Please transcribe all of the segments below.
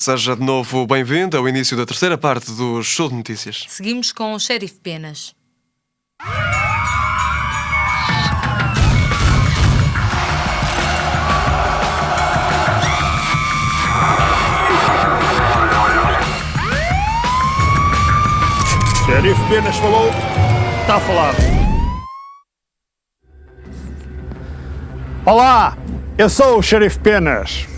Seja de novo bem-vindo ao início da terceira parte do Show de Notícias. Seguimos com o Sheriff Penas. Sheriff Penas falou, está falado. Olá, eu sou o Sheriff Penas.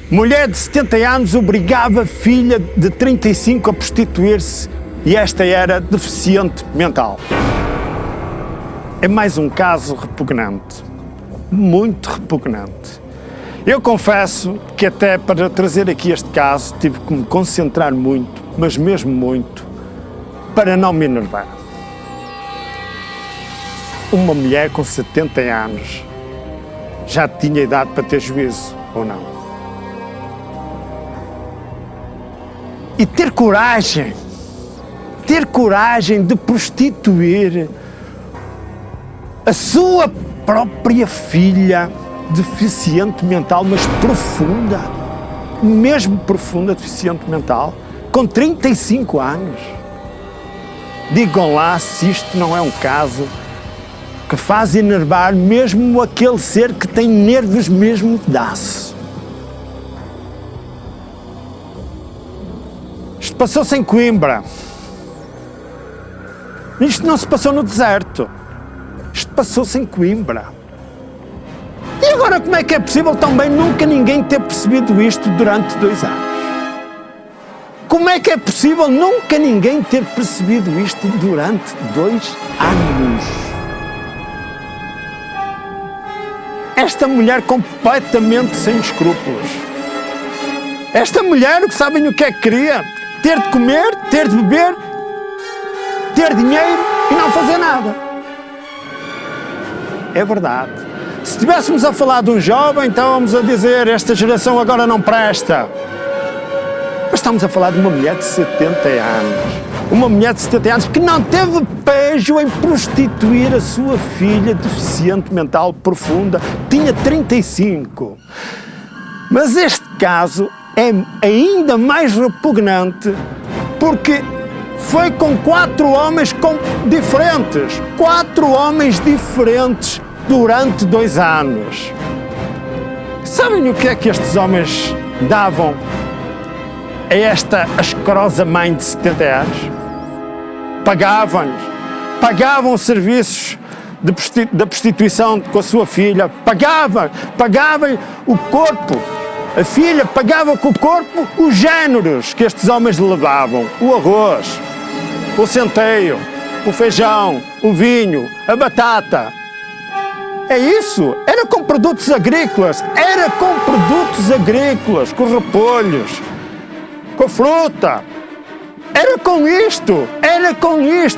Mulher de 70 anos obrigava filha de 35 a prostituir-se e esta era deficiente mental. É mais um caso repugnante, muito repugnante. Eu confesso que até para trazer aqui este caso tive que me concentrar muito, mas mesmo muito, para não me enervar. Uma mulher com 70 anos já tinha idade para ter juízo, ou não? E ter coragem de prostituir a sua própria filha deficiente mental, mas profunda, mesmo profunda deficiente mental, com 35 anos. Digam lá se isto não é um caso que faz enervar mesmo aquele ser que tem nervos mesmo de aço. Isto passou-se em Coimbra. Isto não se passou no deserto. Isto passou-se em Coimbra. E agora como é que é possível também nunca ninguém ter percebido isto durante 2 anos? Como é que é possível nunca ninguém ter percebido isto durante 2 anos? Esta mulher completamente sem escrúpulos. Esta mulher, que sabem o que é que queria? Ter de comer, ter de beber, ter dinheiro e não fazer nada. É verdade. Se estivéssemos a falar de um jovem, então vamos a dizer esta geração agora não presta. Mas estamos a falar de uma mulher de 70 anos. Uma mulher de 70 anos que não teve pejo em prostituir a sua filha deficiente mental profunda. Tinha 35. Mas este caso é ainda mais repugnante porque foi com 4 homens diferentes. 4 homens diferentes durante 2 anos. Sabem o que é que estes homens davam a esta asquerosa mãe de 70 anos? Pagavam serviços da prostituição com a sua filha, pagavam o corpo. A filha pagava com o corpo os géneros que estes homens lhe levavam. O arroz, o centeio, o feijão, o vinho, a batata. É isso. Era com produtos agrícolas. Com repolhos, com fruta. Era com isto.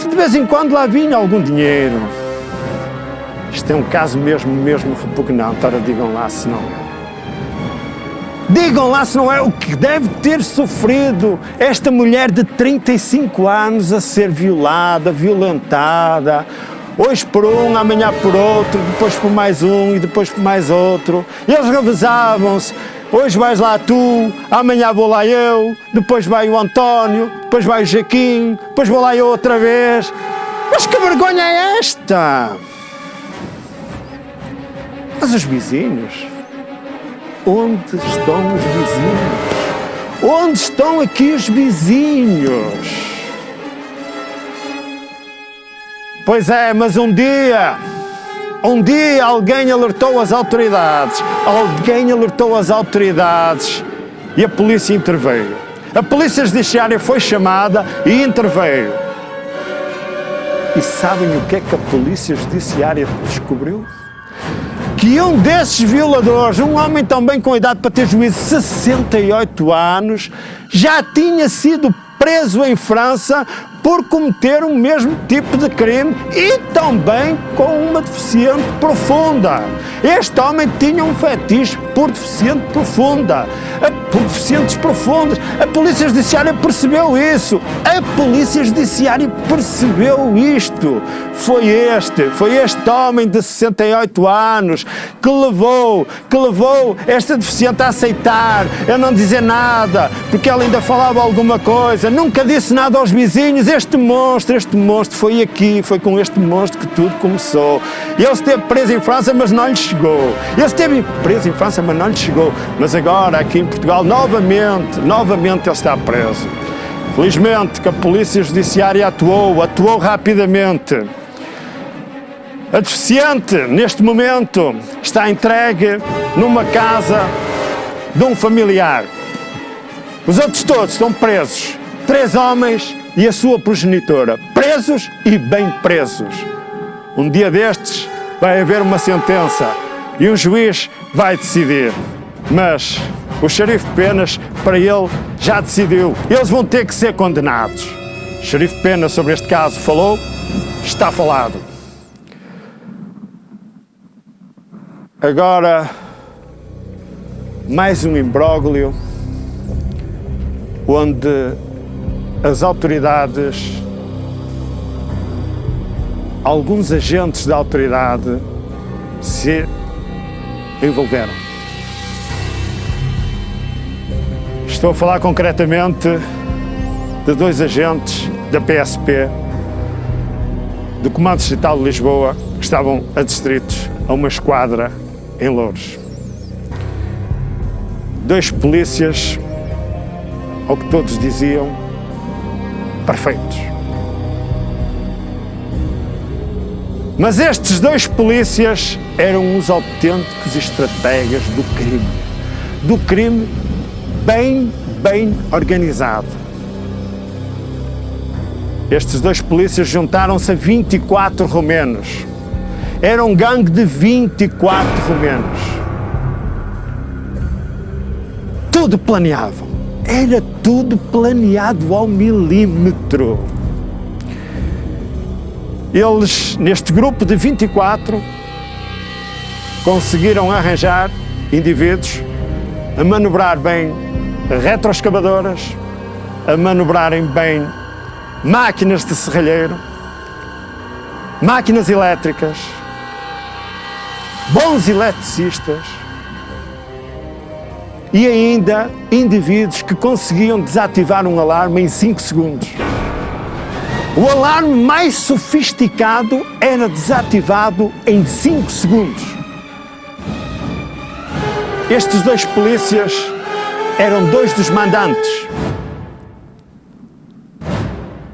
De vez em quando lá vinha algum dinheiro. Isto é um caso mesmo repugnante. Ora, digam lá se não é. Digam lá se não é o que deve ter sofrido esta mulher de 35 anos a ser violada, violentada, hoje por um, amanhã por outro, depois por mais um e depois por mais outro. Eles revezavam-se, hoje vais lá tu, amanhã vou lá eu, depois vai o António, depois vai o Jaquim, depois vou lá eu outra vez. Mas que vergonha é esta? Mas os vizinhos... Onde estão os vizinhos? Onde estão aqui os vizinhos? Pois é, mas um dia alguém alertou as autoridades. E a polícia interveio. A polícia judiciária foi chamada e interveio. E sabem o que é que a polícia judiciária descobriu? Que um desses violadores, um homem também com idade para ter juízo, 68 anos, já tinha sido preso em França por cometer o mesmo tipo de crime e também com uma deficiente profunda. Este homem tinha um fetiche por deficiente profunda. deficientes profundas. A Polícia Judiciária percebeu isso. A Polícia Judiciária percebeu isto. Foi este homem de 68 anos que levou esta deficiente a aceitar, a não dizer nada, porque ela ainda falava alguma coisa, nunca disse nada aos vizinhos. Este monstro foi aqui, foi com este monstro que tudo começou. Ele esteve preso em França, mas não lhe chegou. Mas agora, aqui em Portugal, novamente ele está preso. Felizmente que a Polícia Judiciária atuou rapidamente. A deficiente, neste momento, está entregue numa casa de um familiar. Os outros todos estão presos. 3 homens e a sua progenitora. Presos e bem presos. Um dia destes vai haver uma sentença e o juiz vai decidir. Mas o xerife Penas, para ele, já decidiu. Eles vão ter que ser condenados. O xerife Penas sobre este caso falou, está falado. Agora, mais um imbróglio onde as autoridades, alguns agentes da autoridade se envolveram. Estou a falar concretamente de 2 agentes da PSP, do Comando Distrital de Lisboa, que estavam adstritos a uma esquadra em Louros. 2 polícias, ao que todos diziam, perfeitos. Mas estes 2 polícias eram os autênticos estrategas do crime bem organizado. Estes 2 polícias juntaram-se a 24 romenos. Era um gangue de 24 romenos. Tudo planeavam. Era tudo planeado ao milímetro. Eles, neste grupo de 24, conseguiram arranjar indivíduos a manobrar bem retroescavadoras, a manobrarem bem máquinas de serralheiro, máquinas elétricas, bons eletricistas e ainda indivíduos que conseguiam desativar um alarme em 5 segundos. O alarme mais sofisticado era desativado em 5 segundos. Estes 2 polícias eram 2 dos mandantes.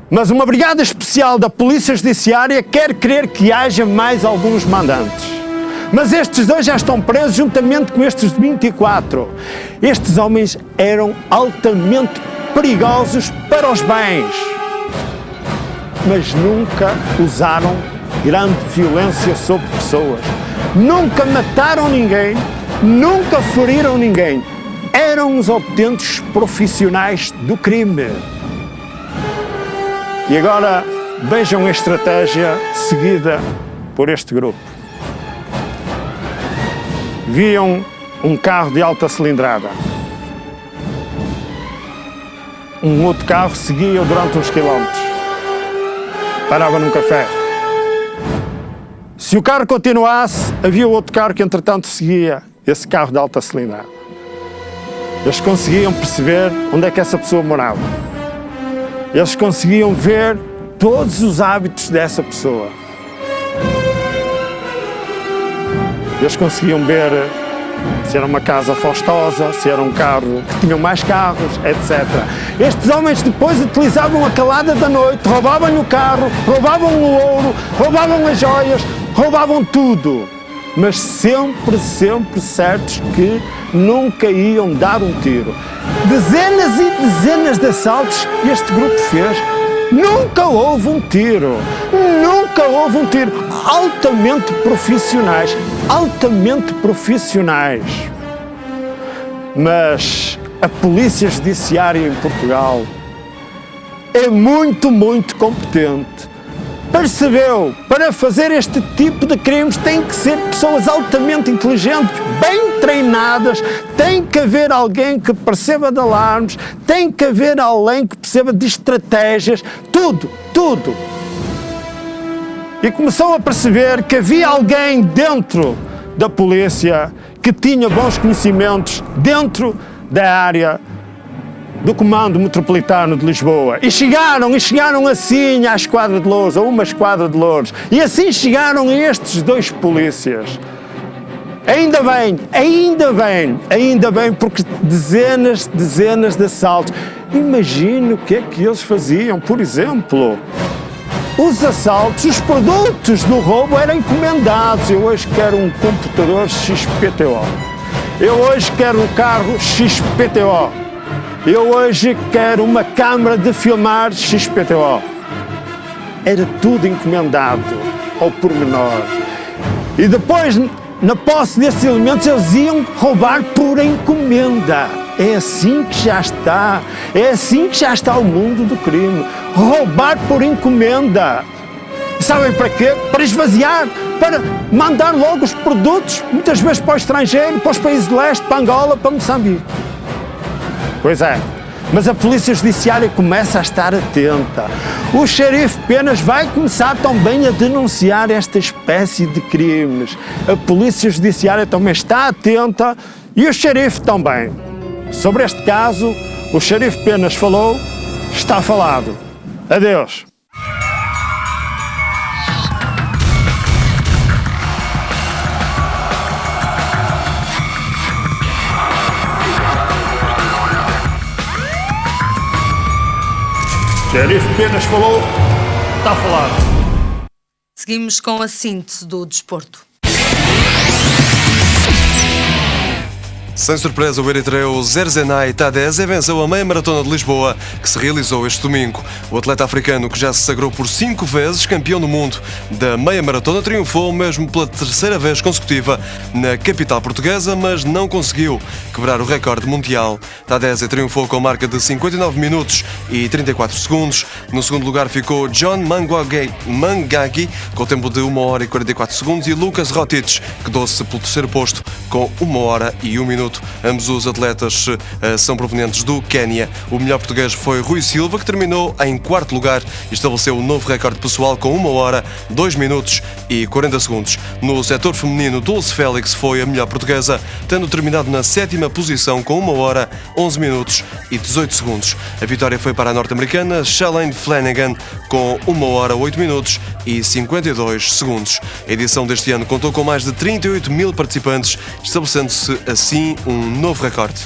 Mas uma brigada especial da Polícia Judiciária quer crer que haja mais alguns mandantes. Mas estes 2 já estão presos juntamente com estes 24. Estes homens eram altamente perigosos para os bens, mas nunca usaram grande violência sobre pessoas. Nunca mataram ninguém, nunca feriram ninguém. Eram os autênticos profissionais do crime. E agora vejam a estratégia seguida por este grupo. Viam um carro de alta cilindrada. Um outro carro seguia durante uns quilómetros. Parava num café. Se o carro continuasse, havia outro carro que entretanto seguia esse carro de alta cilindrada. Eles conseguiam perceber onde é que essa pessoa morava. Eles conseguiam ver todos os hábitos dessa pessoa. Eles conseguiam ver se era uma casa fostosa, se era um carro que tinha mais carros, etc. Estes homens depois utilizavam a calada da noite, roubavam o carro, roubavam o ouro, roubavam as joias, roubavam tudo. Mas sempre certos que nunca iam dar um tiro. Dezenas e dezenas de assaltos que este grupo fez, nunca houve um tiro. Nunca houve um tiro. Altamente profissionais. Altamente profissionais. Mas a Polícia Judiciária em Portugal é muito competente percebeu, para fazer este tipo de crimes tem que ser pessoas altamente inteligentes, bem treinadas, tem que haver alguém que perceba de alarmes, tem que haver alguém que perceba de estratégias, tudo. E começou a perceber que havia alguém dentro da polícia que tinha bons conhecimentos dentro da área do Comando Metropolitano de Lisboa. E chegaram assim à Esquadra de Louros, a uma Esquadra de Louros. E assim chegaram a estes dois polícias. Ainda bem, porque dezenas de assaltos. Imagine o que é que eles faziam, por exemplo. Os assaltos, os produtos do roubo eram encomendados. Eu hoje quero um computador XPTO. Eu hoje quero um carro XPTO. Eu hoje quero uma câmara de filmar XPTO. Era tudo encomendado ao pormenor. E depois, na posse desses elementos, eles iam roubar por encomenda. É assim que já está. É assim que já está o mundo do crime. Roubar por encomenda. E sabem para quê? Para esvaziar, para mandar logo os produtos, muitas vezes para o estrangeiro, para os países de leste, para Angola, para Moçambique. Pois é, mas a Polícia Judiciária começa a estar atenta. O xerife Penas vai começar também a denunciar esta espécie de crimes. A Polícia Judiciária também está atenta e o xerife também. Sobre este caso, o xerife Penas falou, está falado. Adeus. Xerife Penas falou, está falado. Seguimos com a síntese do desporto. Sem surpresa, o eritreu Zerzenay Tadeze venceu a meia-maratona de Lisboa, que se realizou este domingo. O atleta africano, que já se sagrou por 5 vezes campeão do mundo da meia-maratona, triunfou mesmo pela terceira vez consecutiva na capital portuguesa, mas não conseguiu quebrar o recorde mundial. Tadeze triunfou com marca de 59 minutos e 34 segundos. No segundo lugar ficou John Mangagi, com tempo de 1 hora e 44 segundos, e Lucas Rotich, que quedou-se pelo terceiro posto com 1 hora e 1 minuto. Ambos os atletas são provenientes do Quénia. O melhor português foi Rui Silva, que terminou em quarto lugar e estabeleceu um novo recorde pessoal com 1 hora, 2 minutos e 40 segundos. No setor feminino, Dulce Félix foi a melhor portuguesa, tendo terminado na 7ª posição com 1 hora, 11 minutos e 18 segundos. A vitória foi para a norte-americana Shalane Flanagan com 1 hora, 8 minutos e 52 segundos. A edição deste ano contou com mais de 38 mil participantes, estabelecendo-se assim um novo recorde.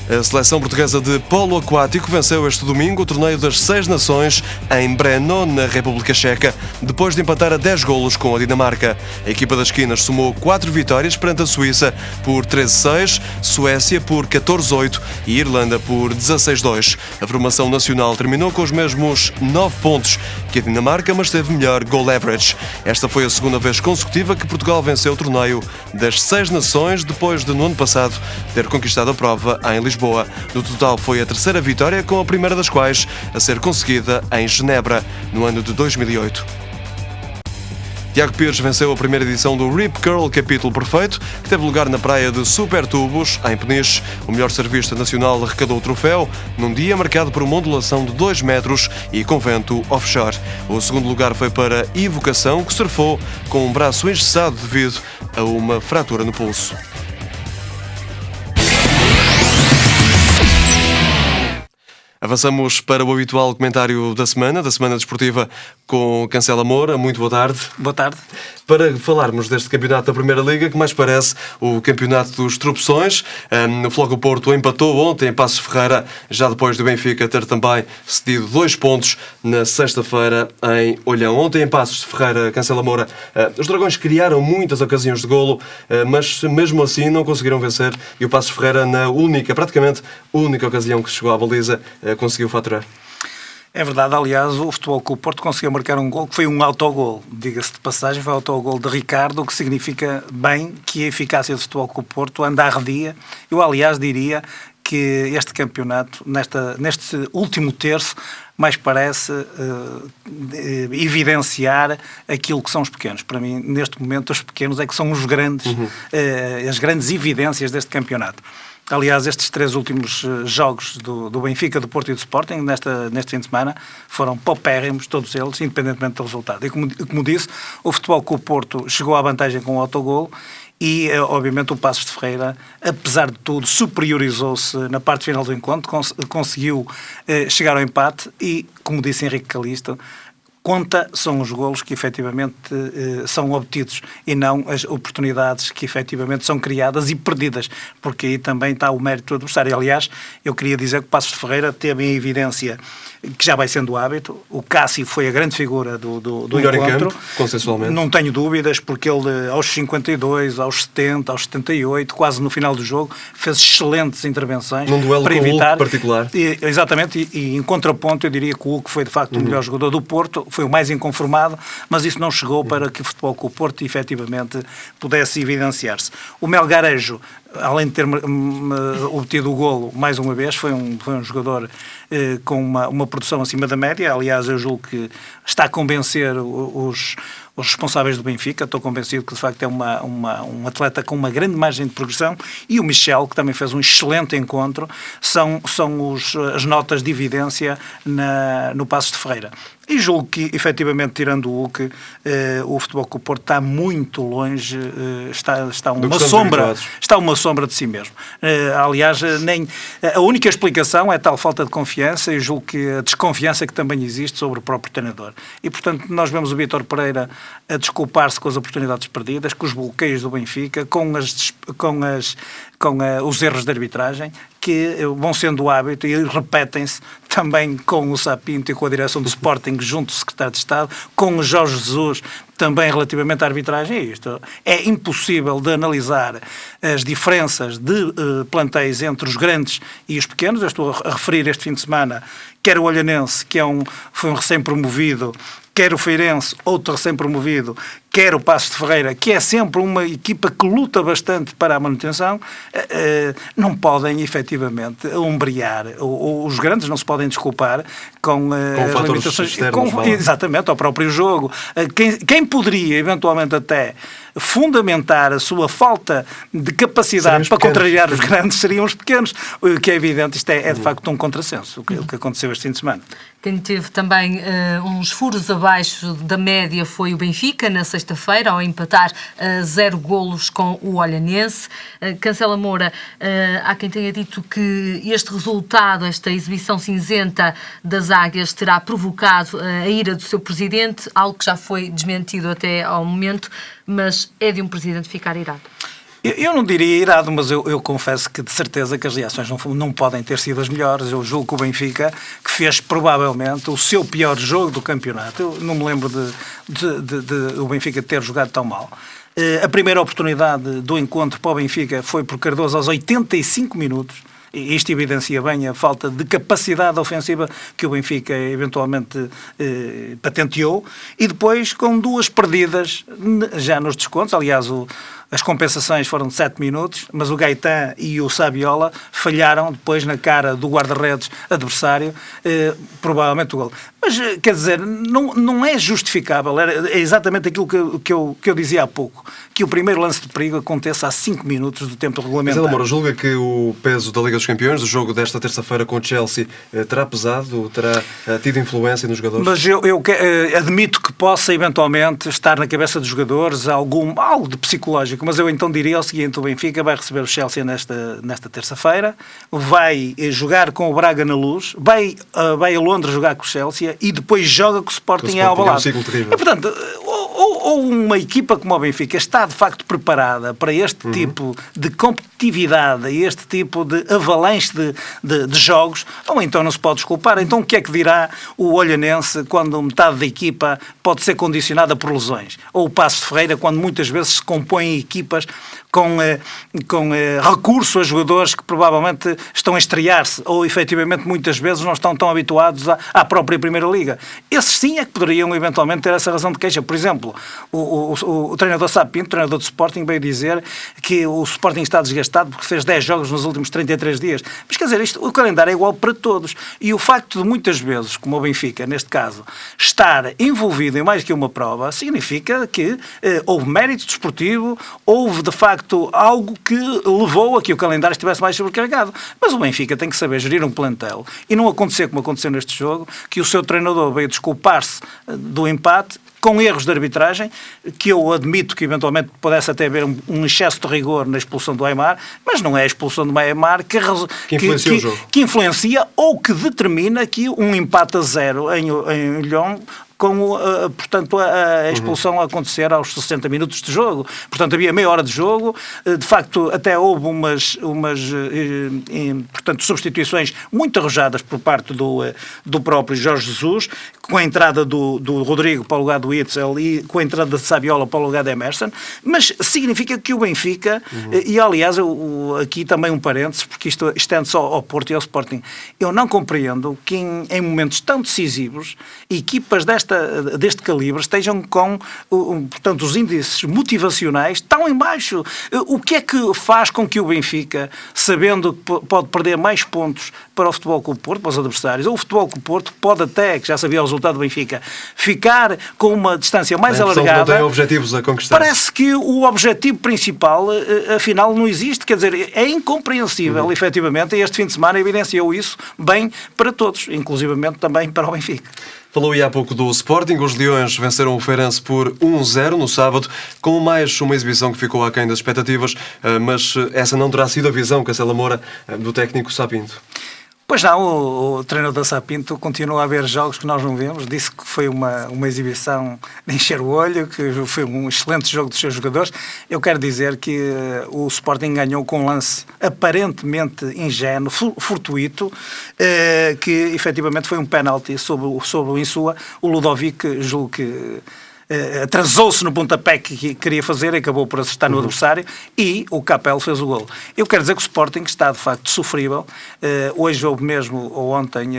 A seleção portuguesa de polo aquático venceu este domingo o torneio das 6 nações em Brno, na República Checa, depois de empatar a 10 golos com a Dinamarca. A equipa das esquinas somou 4 vitórias perante a Suíça por 13-6, Suécia por 14-8 e Irlanda por 16-2. A formação nacional terminou com os mesmos 9 pontos que a Dinamarca, mas teve melhor goal average. Esta foi a segunda vez consecutiva que Portugal venceu o torneio das 6 nações, depois de, no ano passado, ter conquistado a prova em Lisboa. No total foi a terceira vitória, com a primeira das quais a ser conseguida em Genebra, no ano de 2008. Tiago Pires venceu a primeira edição do Rip Curl Capítulo Perfeito, que teve lugar na praia de Supertubos, em Peniche. O melhor surfista nacional arrecadou o troféu num dia marcado por uma ondulação de 2 metros e com vento offshore. O segundo lugar foi para Ivo Cação, que surfou com um braço engessado devido a uma fratura no pulso. Avançamos para o habitual comentário da semana desportiva com Cancela Moura. Muito boa tarde. Boa tarde. Para falarmos deste campeonato da Primeira Liga, que mais parece o campeonato dos tropeções. O Floco Porto empatou ontem em Passos Ferreira, já depois do Benfica ter também cedido 2 pontos na sexta-feira em Olhão. Ontem em Passos Ferreira, Cancela Moura, os Dragões criaram muitas ocasiões de golo, mas mesmo assim não conseguiram vencer, e o Passos Ferreira, na praticamente única ocasião que chegou à baliza, conseguiu faturar. É verdade, aliás, o Futebol Clube Porto conseguiu marcar um gol que foi um autogol, diga-se de passagem, foi o autogol de Ricardo, o que significa bem que a eficácia do Futebol Clube Porto anda arredia. Eu, aliás, diria que este campeonato, neste último terço, mais parece evidenciar aquilo que são os pequenos. Para mim, neste momento, os pequenos é que são os grandes, as grandes evidências deste campeonato. Aliás, estes 3 últimos jogos do Benfica, do Porto e do Sporting, neste fim de semana, foram paupérrimos, todos eles, independentemente do resultado. E como disse, o Futebol Clube Porto chegou à vantagem com o autogolo e, obviamente, o Paços de Ferreira, apesar de tudo, superiorizou-se na parte final do encontro, conseguiu chegar ao empate e, como disse Henrique Calisto, conta são os golos que efetivamente são obtidos e não as oportunidades que efetivamente são criadas e perdidas, porque aí também está o mérito do adversário. Aliás, eu queria dizer que o Paços de Ferreira teve em evidência, que já vai sendo o hábito, o Cássio foi a grande figura do melhor encontro. Em campo, consensualmente. Não tenho dúvidas, porque ele aos 52, aos 70, aos 78, quase no final do jogo, fez excelentes intervenções. Num duelo para com evitar, o Hulk particular. Exatamente, e em contraponto eu diria que o Hulk foi de facto o melhor jogador do Porto, foi o mais inconformado, mas isso não chegou para que o Futebol Clube Porto efetivamente pudesse evidenciar-se. O Melgarejo, além de ter obtido o golo mais uma vez, foi um jogador com uma produção acima da média. Aliás, eu julgo que está a convencer os responsáveis do Benfica. Estou convencido que de facto é um atleta com uma grande margem de progressão, e o Michel, que também fez um excelente encontro, são as notas de evidência no Paços de Ferreira. E julgo que, efetivamente, tirando o Hulk, o Futebol Clube Porto está muito longe, está uma sombra de si mesmo. Aliás, a única explicação é tal falta de confiança, e julgo que a desconfiança que também existe sobre o próprio treinador. E, portanto, nós vemos o Vítor Pereira a desculpar-se com as oportunidades perdidas, com os bloqueios do Benfica, com os erros de arbitragem, que vão sendo o hábito e repetem-se também com o Sapinto e com a direção do Sporting junto do Secretário de Estado, com o Jorge Jesus também relativamente à arbitragem. Isto é impossível de analisar as diferenças de plantéis entre os grandes e os pequenos. Eu estou a referir este fim de semana quer o Olhanense, que foi um recém-promovido, quer o Feirense, outro recém-promovido, quer o Paços de Ferreira, que é sempre uma equipa que luta bastante para a manutenção, não podem efetivamente ombrear, ou os grandes não se podem desculpar com as limitações. Exatamente, ao próprio jogo. Quem poderia, eventualmente até, fundamentar a sua falta de capacidade para contrariar os grandes seriam os pequenos, o que é evidente, isto é de facto um contrassenso, o que aconteceu este fim de semana. Quem teve também uns furos abaixo da média foi o Benfica, na sexta-feira, ao empatar 0 golos com o Olhanense. Cancela Moura, há quem tenha dito que este resultado, esta exibição cinzenta das Águias, terá provocado a ira do seu presidente, algo que já foi desmentido até ao momento, mas é de um presidente ficar irado. Eu não diria irado, mas eu confesso que de certeza que as reações não podem ter sido as melhores. Eu julgo que o Benfica, que fez provavelmente o seu pior jogo do campeonato, eu não me lembro de o Benfica ter jogado tão mal. A primeira oportunidade do encontro para o Benfica foi por Cardoso aos 85 minutos. Isto evidencia bem a falta de capacidade ofensiva que o Benfica eventualmente patenteou, e depois com 2 perdidas já nos descontos. Aliás, as compensações foram de 7 minutos, mas o Gaetan e o Saviola falharam depois na cara do guarda-redes adversário, provavelmente o gol. Mas, quer dizer, não é justificável, é exatamente aquilo que eu dizia há pouco, que o primeiro lance de perigo aconteça a 5 minutos do tempo regulamentar. Mas, Moura, julga que o peso da Liga dos Campeões, do jogo desta terça-feira com o Chelsea, terá pesado, terá tido influência nos jogadores? Mas eu admito que possa eventualmente estar na cabeça dos jogadores algo de psicológico, mas eu então diria o seguinte: o Benfica vai receber o Chelsea nesta terça-feira, vai jogar com o Braga na Luz, vai a Londres jogar com o Chelsea e depois joga com o Sporting em Alvalade. É um ciclo terrível. E, portanto, ou uma equipa como o Benfica está de facto preparada para este tipo de competitividade e este tipo de avalanche de jogos, ou então não se pode desculpar. Então o que é que dirá o Olhanense quando metade da equipa pode ser condicionada por lesões? Ou o Paços de Ferreira, quando muitas vezes se compõem equipas com recurso a jogadores que provavelmente estão a estrear-se ou efetivamente muitas vezes não estão tão habituados à própria Primeira Liga. Esses sim é que poderiam eventualmente ter essa razão de queixa. Por exemplo, o treinador Sá Pinto, o treinador do Sporting, veio dizer que o Sporting está desgastado porque fez 10 jogos nos últimos 33 dias. Mas quer dizer, o calendário é igual para todos. E o facto de muitas vezes, como o Benfica, neste caso, estar envolvido em mais que uma prova, significa que houve mérito desportivo, houve de facto algo que levou a que o calendário estivesse mais sobrecarregado. Mas o Benfica tem que saber gerir um plantel e não acontecer como aconteceu neste jogo, que o seu treinador veio desculpar-se do empate com erros de arbitragem, que eu admito que eventualmente pudesse até haver um excesso de rigor na expulsão do Aimar, mas não é a expulsão do Aimar que influencia ou que determina que um empate a 0 em Lyon, com, portanto, a expulsão a acontecer aos 60 minutos de jogo. Portanto, havia meia hora de jogo, de facto, até houve portanto, substituições muito arrojadas por parte do próprio Jorge Jesus, com a entrada do Rodrigo para o lugar do Itzel e com a entrada de Saviola para o lugar de Emerson, mas significa que o Benfica, e aliás, aqui também um parênteses, porque isto estende só ao Porto e ao Sporting, eu não compreendo que em momentos tão decisivos, equipas deste calibre estejam com, portanto, os índices motivacionais tão em baixo. O que é que faz com que o Benfica, sabendo que pode perder mais pontos para o Futebol Clube Porto, para os adversários, ou o Futebol Clube Porto pode até, que já sabia o resultado do Benfica, ficar com uma distância mais alargada? Não tem objetivos a conquistar. Parece que o objetivo principal, afinal, não existe. Quer dizer, é incompreensível, efetivamente, e este fim de semana evidenciou isso bem para todos, inclusivamente também para o Benfica. Falou aí há pouco do Sporting. Os Leões venceram o Feirense por 1-0 no sábado, com mais uma exibição que ficou aquém das expectativas, mas essa não terá sido a visão, Cancela Moura, do técnico Sá Pinto. Pois não, o treinador da Sá Pinto continua a ver jogos que nós não vemos. Disse que foi uma exibição de encher o olho, que foi um excelente jogo dos seus jogadores. Eu quero dizer que o Sporting ganhou com um lance aparentemente ingênuo, fortuito, que efetivamente foi um penalti sobre o Insua. O Ludovic, julgo que atrasou-se no pontapé que queria fazer e acabou por acertar no adversário, e o Capel fez o golo. Eu quero dizer que o Sporting está de facto sofrível. Hoje houve mesmo, ou ontem,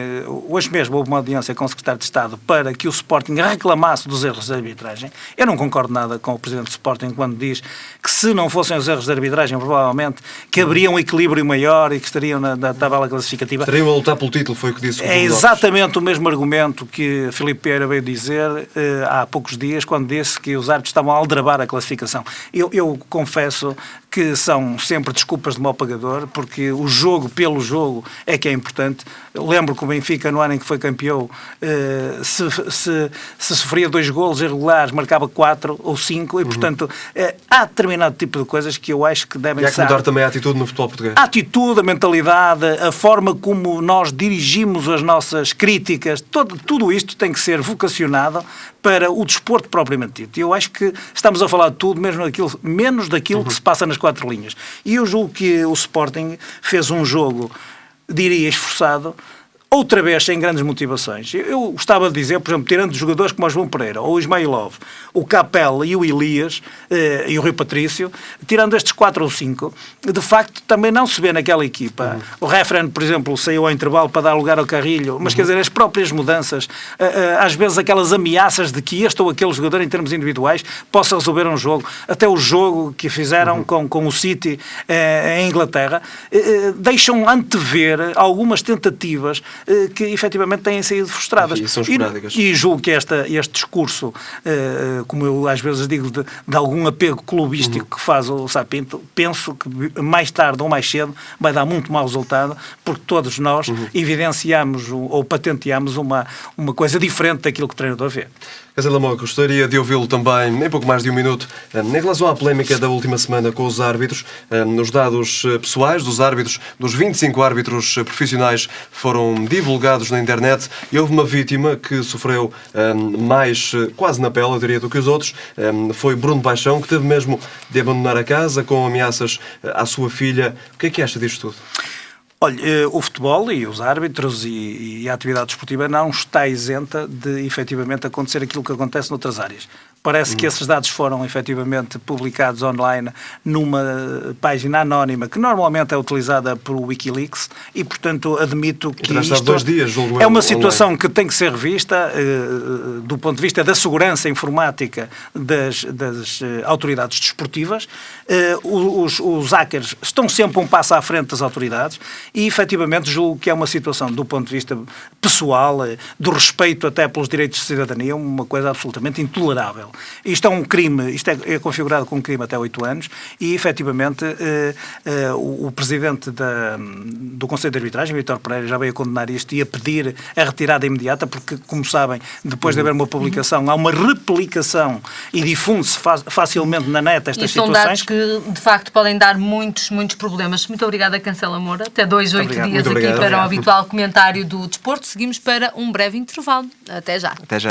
hoje mesmo houve uma audiência com o Secretário de Estado para que o Sporting reclamasse dos erros de arbitragem. Eu não concordo nada com o Presidente do Sporting quando diz que se não fossem os erros de arbitragem, provavelmente que haveria um equilíbrio maior e que estariam na tabela classificativa. Estariam a lutar pelo título, foi o que disse. É exatamente o mesmo argumento que Filipe Pereira veio dizer há poucos dias, quando disse que os árbitros estavam a aldrabar a classificação. Eu confesso que são sempre desculpas de mau pagador, porque o jogo pelo jogo é que é importante. Eu lembro que o Benfica, no ano em que foi campeão, se sofria 2 golos irregulares, marcava 4 ou 5, e portanto há determinado tipo de coisas que eu acho que devem ser... E há que mudar também a atitude no futebol português. A atitude, a mentalidade, a forma como nós dirigimos as nossas críticas, tudo isto tem que ser vocacionado para o desporto propriamente dito. Eu acho que estamos a falar de tudo, menos daquilo que se passa nas 4 linhas. E eu julgo que o Sporting fez um jogo, diria, esforçado, outra vez sem grandes motivações. Eu gostava de dizer, por exemplo, tirando jogadores como o João Pereira, ou o Ismailov, o Capel e o Elias, e o Rui Patrício, tirando estes 4 ou 5, de facto também não se vê naquela equipa. O Refren, por exemplo, saiu ao intervalo para dar lugar ao Carrilho, mas quer dizer, as próprias mudanças, às vezes aquelas ameaças de que este ou aquele jogador em termos individuais possa resolver um jogo, até o jogo que fizeram com o City em Inglaterra, deixam antever algumas tentativas que efetivamente têm saído frustradas. E são esporádicas. E julgo que este discurso, como eu às vezes digo, de algum apego clubístico que faz o Sá Pinto, penso que mais tarde ou mais cedo vai dar muito mau resultado, porque todos nós evidenciamos ou patenteamos uma coisa diferente daquilo que o treinador vê. Cancela Moura, gostaria de ouvi-lo também em pouco mais de um minuto. Em relação à polémica da última semana com os árbitros, nos dados pessoais dos árbitros, dos 25 árbitros profissionais foram divulgados na internet e houve uma vítima que sofreu mais quase na pele, eu diria, do que os outros. Foi Bruno Paixão, que teve mesmo de abandonar a casa com ameaças à sua filha. O que é que acha disto tudo? Olha, o futebol e os árbitros e a atividade desportiva não está isenta de, efetivamente, acontecer aquilo que acontece noutras áreas. Parece que esses dados foram, efetivamente, publicados online numa página anónima que normalmente é utilizada por Wikileaks e, portanto, admito que Já está há isto 2 dias, julgo é eu, uma online. situação que tem que ser revista do ponto de vista da segurança informática das autoridades desportivas. Os hackers estão sempre um passo à frente das autoridades e, efetivamente, julgo que é uma situação, do ponto de vista pessoal, do respeito até pelos direitos de cidadania, uma coisa absolutamente intolerável. Isto é um crime, isto é configurado como um crime até 8 anos e, efetivamente, o presidente do Conselho de Arbitragem, Vítor Pereira, já veio a condenar isto e a pedir a retirada imediata, porque, como sabem, depois de haver uma publicação, há uma replicação e difunde-se facilmente na net estas são situações. dados que, de facto, podem dar muitos problemas. Muito obrigada, Cancela Moura. Até 2, 8 dias Muito aqui obrigado. para o habitual comentário do desporto. Seguimos para um breve intervalo. Até já. Até já.